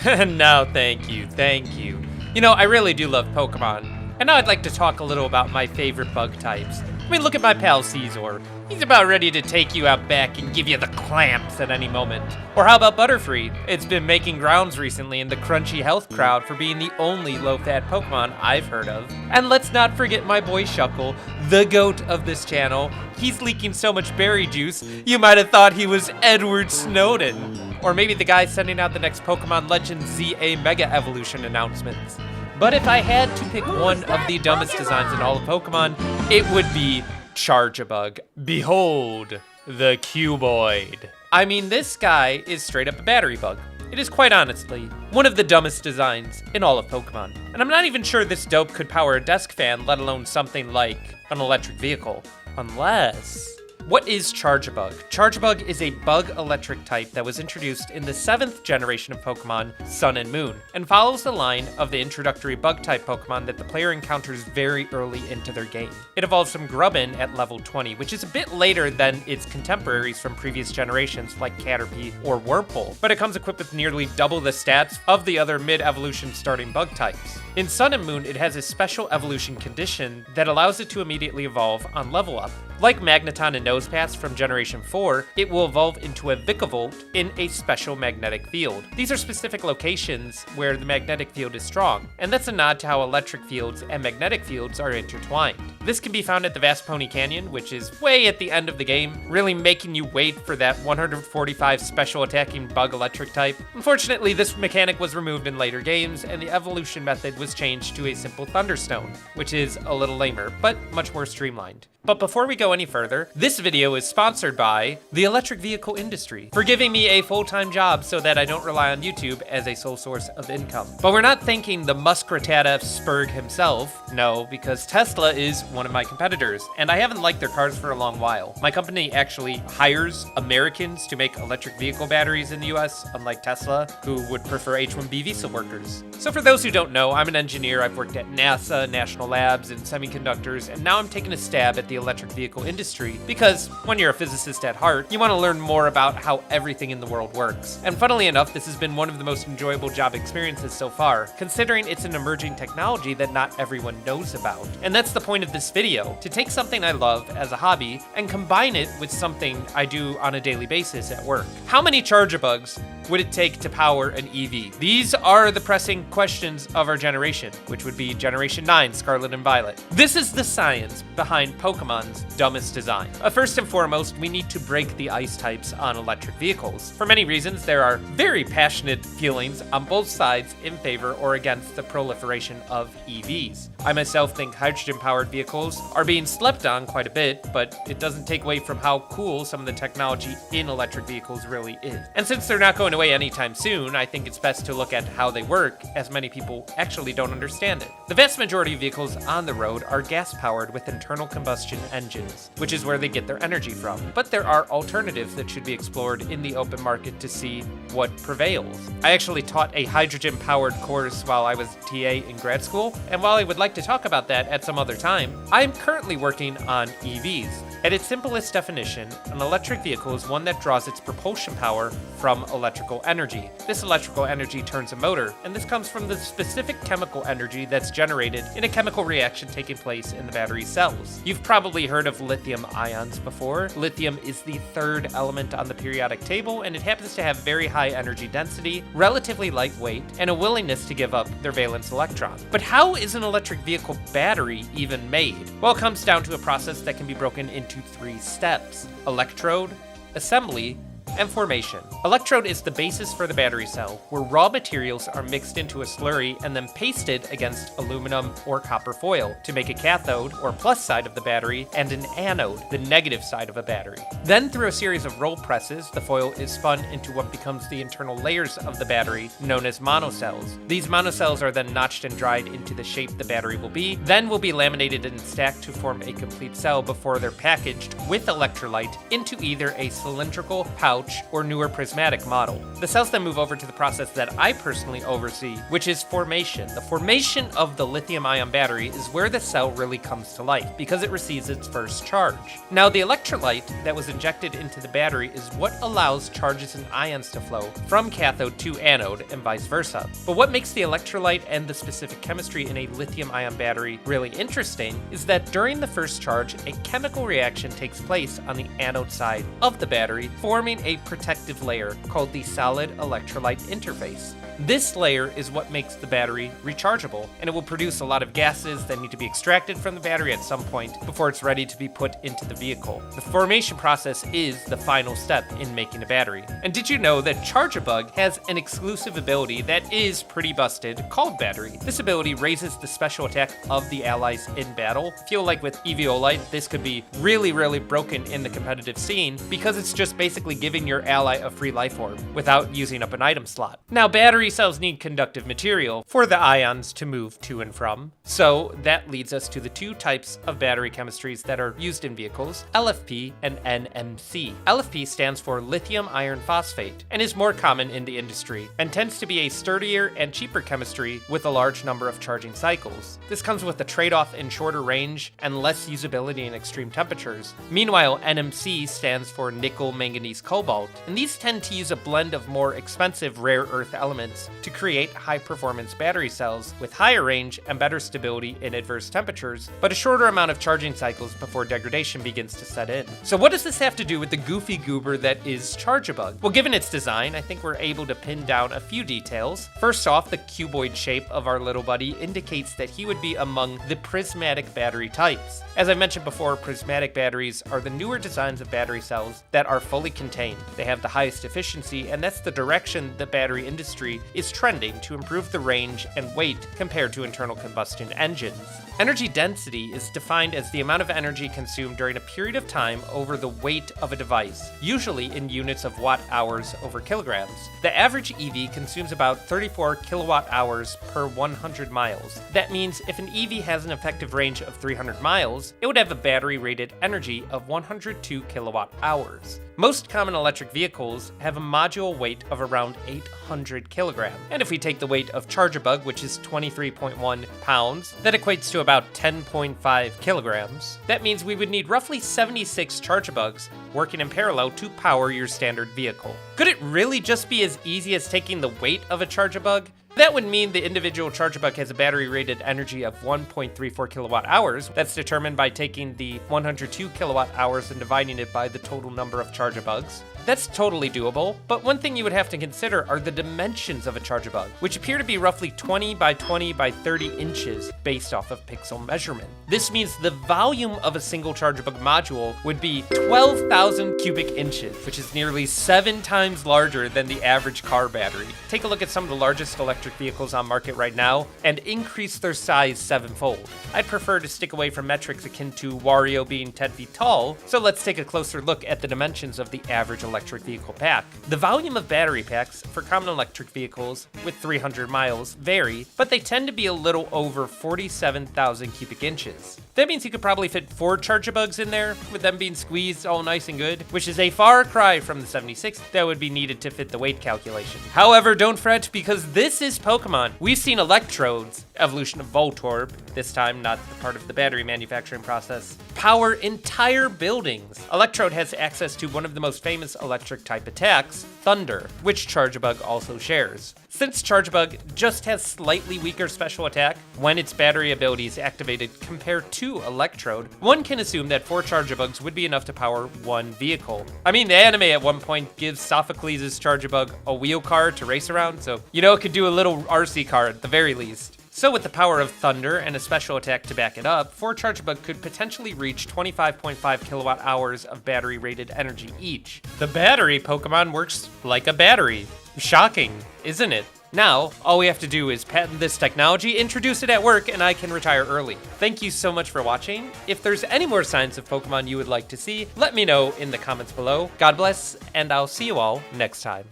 No, thank you, thank you. You know, I really do love Pokemon, and now I'd like to talk a little about my favorite bug types. I mean, look at my pal Caesar. He's about ready to take you out back and give you the clamps at any moment. Or how about Butterfree? It's been making grounds recently in the crunchy health crowd for being the only low-fat Pokemon I've heard of. And let's not forget my boy Shuckle, the goat of this channel. He's leaking so much berry juice, you might have thought he was Edward Snowden. Or maybe the guy sending out the next Pokemon Legends ZA Mega Evolution announcements. But if I had to pick one of the dumbest designs in all of Pokemon, it would be Charjabug. Behold, the cuboid. I mean, this guy is straight up a battery bug. It is quite honestly one of the dumbest designs in all of Pokemon. And I'm not even sure this dope could power a desk fan, let alone something like an electric vehicle. Unless... What is Charjabug? Charjabug is a bug electric type that was introduced in the 7th generation of Pokemon, Sun and Moon, and follows the line of the introductory bug type Pokemon that the player encounters very early into their game. It evolves from Grubbin at level 20, which is a bit later than its contemporaries from previous generations like Caterpie or Wurmple, but it comes equipped with nearly double the stats of the other mid-evolution starting bug types. In Sun and Moon, it has a special evolution condition that allows it to immediately evolve on level up. Like Magneton and Nosepass from Generation 4, it will evolve into a Vikavolt in a special magnetic field. These are specific locations where the magnetic field is strong, and that's a nod to how electric fields and magnetic fields are intertwined. This can be found at the Vast Pony Canyon, which is way at the end of the game, really making you wait for that 145 special attacking bug electric type. Unfortunately, this mechanic was removed in later games, and the evolution method was changed to a simple Thunderstone, which is a little lamer, but much more streamlined. But before we go any further, this video is sponsored by the electric vehicle industry for giving me a full-time job so that I don't rely on YouTube as a sole source of income. But we're not thanking the Muskratata Spurg himself, no, because Tesla is one of my competitors, and I haven't liked their cars for a long while. My company actually hires Americans to make electric vehicle batteries in the US, unlike Tesla, who would prefer H-1B visa workers. So for those who don't know, I'm an engineer. I've worked at NASA, National Labs, and semiconductors, and now I'm taking a stab at the electric vehicle industry because when you're a physicist at heart, you want to learn more about how everything in the world works. And funnily enough, this has been one of the most enjoyable job experiences so far, considering it's an emerging technology that not everyone knows about. And that's the point of this video, to take something I love as a hobby and combine it with something I do on a daily basis at work. How many Charjabugs would it take to power an EV? These are the pressing questions of our generation, which would be Generation 9, Scarlet and Violet. This is the science behind Pokemon's dumbest design. First and foremost, we need to break the ice types on electric vehicles. For many reasons, there are very passionate feelings on both sides in favor or against the proliferation of EVs. I myself think hydrogen-powered vehicles are being slept on quite a bit, but it doesn't take away from how cool some of the technology in electric vehicles really is. And since they're not going away anytime soon, I think it's best to look at how they work, as many people actually don't understand it. The vast majority of vehicles on the road are gas-powered with internal combustion engines, which is where they get their energy from. But there are alternatives that should be explored in the open market to see what prevails. I actually taught a hydrogen-powered course while I was TA in grad school, and while I would like to talk about that at some other time, I am currently working on EVs. At its simplest definition, an electric vehicle is one that draws its propulsion power from electrical energy. This electrical energy turns a motor, and this comes from the specific chemical energy that's generated in a chemical reaction taking place in the battery cells. You've probably heard of lithium ions before. Lithium is the third element on the periodic table, and it happens to have very high energy density, relatively lightweight, and a willingness to give up their valence electron. But how is an electric vehicle battery even made? Well, it comes down to a process that can be broken into 3 steps: electrode, assembly, and formation. Electrode is the basis for the battery cell, where raw materials are mixed into a slurry and then pasted against aluminum or copper foil to make a cathode, or plus side of the battery, and an anode, the negative side of a battery. Then through a series of roll presses, the foil is spun into what becomes the internal layers of the battery, known as monocells. These monocells are then notched and dried into the shape the battery will be, then will be laminated and stacked to form a complete cell before they're packaged with electrolyte into either a cylindrical pouch pouch or newer prismatic model. The cells then move over to the process that I personally oversee, which is formation. The formation of the lithium-ion battery is where the cell really comes to life because it receives its first charge. Now, the electrolyte that was injected into the battery is what allows charges and ions to flow from cathode to anode and vice versa. But what makes the electrolyte and the specific chemistry in a lithium-ion battery really interesting is that during the first charge, a chemical reaction takes place on the anode side of the battery, forming a protective layer called the solid electrolyte interface. This layer is what makes the battery rechargeable, and it will produce a lot of gases that need to be extracted from the battery at some point before it's ready to be put into the vehicle. The formation process is the final step in making a battery. And did you know that Charjabug has an exclusive ability that is pretty busted called Battery? This ability raises the special attack of the allies in battle. I feel like with Eviolite, this could be really broken in the competitive scene because it's just basically giving your ally a free life orb without using up an item slot. Now, battery cells need conductive material for the ions to move to and from. So that leads us to the two types of battery chemistries that are used in vehicles, LFP and NMC. LFP stands for lithium iron phosphate and is more common in the industry and tends to be a sturdier and cheaper chemistry with a large number of charging cycles. This comes with a trade-off in shorter range and less usability in extreme temperatures. Meanwhile, NMC stands for nickel, manganese, cobalt, and these tend to use a blend of more expensive rare earth elements to create high-performance battery cells with higher range and better stability in adverse temperatures, but a shorter amount of charging cycles before degradation begins to set in. So what does this have to do with the goofy goober that is Charjabug? Well, given its design, I think we're able to pin down a few details. First off, the cuboid shape of our little buddy indicates that he would be among the prismatic battery types. As I mentioned before, prismatic batteries are the newer designs of battery cells that are fully contained. They have the highest efficiency, and that's the direction the battery industry is trending to improve the range and weight compared to internal combustion engines. Energy density is defined as the amount of energy consumed during a period of time over the weight of a device, usually in units of watt-hours over kilograms. The average EV consumes about 34 kilowatt-hours per 100 miles. That means if an EV has an effective range of 300 miles, it would have a battery-rated energy of 102 kilowatt-hours. Most common electric vehicles have a module weight of around 800 kilograms. And if we take the weight of Charjabug, which is 23.1 pounds, that equates to about 10.5 kilograms. That means we would need roughly 76 Charjabugs working in parallel to power your standard vehicle. Could it really just be as easy as taking the weight of a Charjabug? That would mean the individual Charjabug has a battery-rated energy of 1.34 kilowatt-hours. That's determined by taking the 102 kilowatt-hours and dividing it by the total number of Charjabugs. That's totally doable, but one thing you would have to consider are the dimensions of a Charjabug, which appear to be roughly 20 by 20 by 30 inches based off of pixel measurement. This means the volume of a single Charjabug module would be 12,000 cubic inches, which is nearly 7 times larger than the average car battery. Take a look at some of the largest electric vehicles on market right now and increase their size 7-fold. I'd prefer to stick away from metrics akin to Wario being 10 feet tall, so let's take a closer look at the dimensions of the average electric vehicle pack. The volume of battery packs for common electric vehicles with 300 miles vary, but they tend to be a little over 47,000 cubic inches. That means you could probably fit 4 Charjabugs in there, with them being squeezed all nice and good, which is a far cry from the 76 that would be needed to fit the weight calculation. However, don't fret, because this is Pokemon. We've seen electrodes, evolution of Voltorb, this time not the part of the battery manufacturing process, power entire buildings. Electrode has access to one of the most famous electric type attacks, Thunder, which Charjabug also shares. Since Charjabug just has slightly weaker special attack when its battery ability is activated compared to Electrode, one can assume that 4 Charjabugs would be enough to power one vehicle. I mean, the anime at one point gives Sophocles' Charjabug a wheel car to race around, so it could do a little RC car at the very least. So with the power of Thunder and a special attack to back it up, 4 Charjabug could potentially reach 25.5 kilowatt hours of battery-rated energy each. The battery Pokemon works like a battery. Shocking, isn't it? Now, all we have to do is patent this technology, introduce it at work, and I can retire early. Thank you so much for watching. If there's any more signs of Pokemon you would like to see, let me know in the comments below. God bless, and I'll see you all next time.